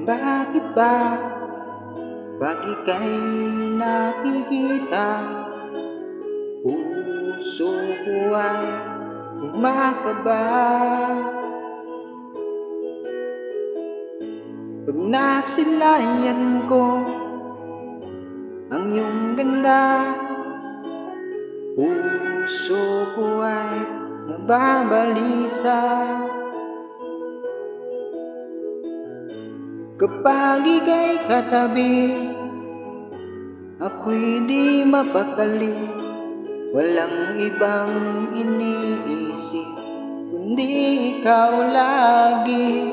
Bakit ba pag ika'y nakikita, puso ko ay kumakaba? Pag nasilayan ko ang iyong ganda, puso ko ay nababalisa. Kapag ika'y katabi, ako'y di mapakali. Walang ibang iniisip kundi ikaw lagi.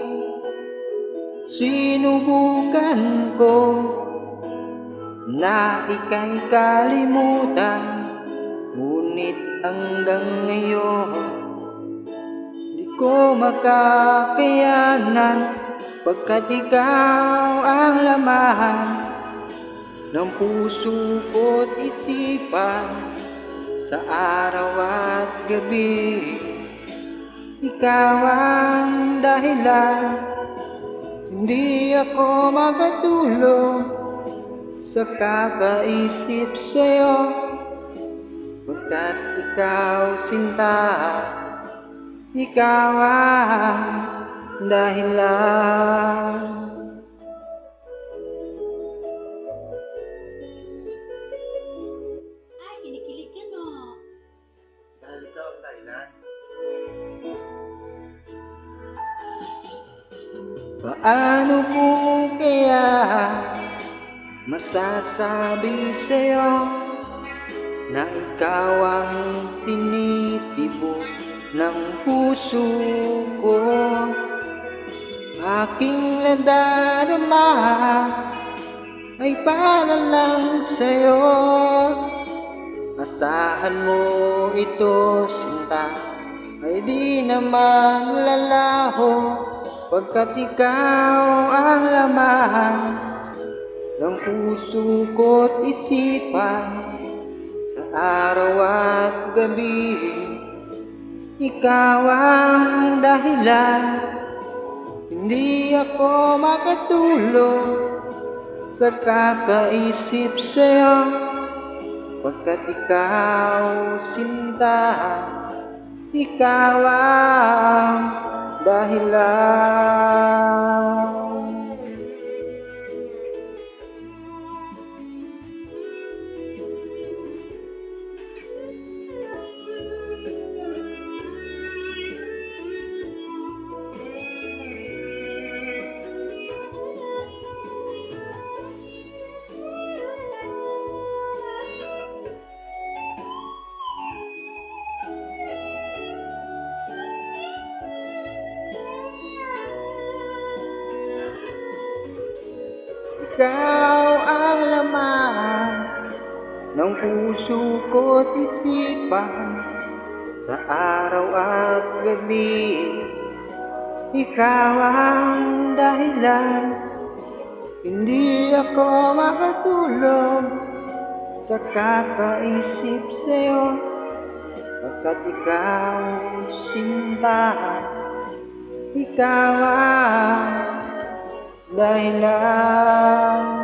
Sinubukan ko na ika'y kalimutan, ngunit hanggang ngayon di ko makakayanan, pagkat ikaw ang laman ng puso ko't isipan sa araw at gabi. Ikaw ang dahilan, hindi ako makatulog sa kakaisip sa'yo, pagkat ikaw sinta, ikaw ang dahilan. Ay, kinikilig ka, no? Dahil ikaw ang dahilan. Paano ko kaya masasabi sa'yo na ikaw ang tinitibok ng puso ko? Aking nadarama ay para lang sa'yo. Asahan mo ito, sinta, ay di na maglalaho, pagkat ikaw ang laman ng puso ko't isipan sa araw at gabi. Ikaw ang dahilan, hindi ako makatulog sa kakaisip sa'yo, pagkat ikaw sinta, ikaw ang dahilan. Ikaw ang laman ng puso ko't isipan sa araw at gabi. Ikaw ang dahilan, hindi ako makatulog sa kakaisip sa'yo, pagkat ikaw sinta, ikaw ang dahilan.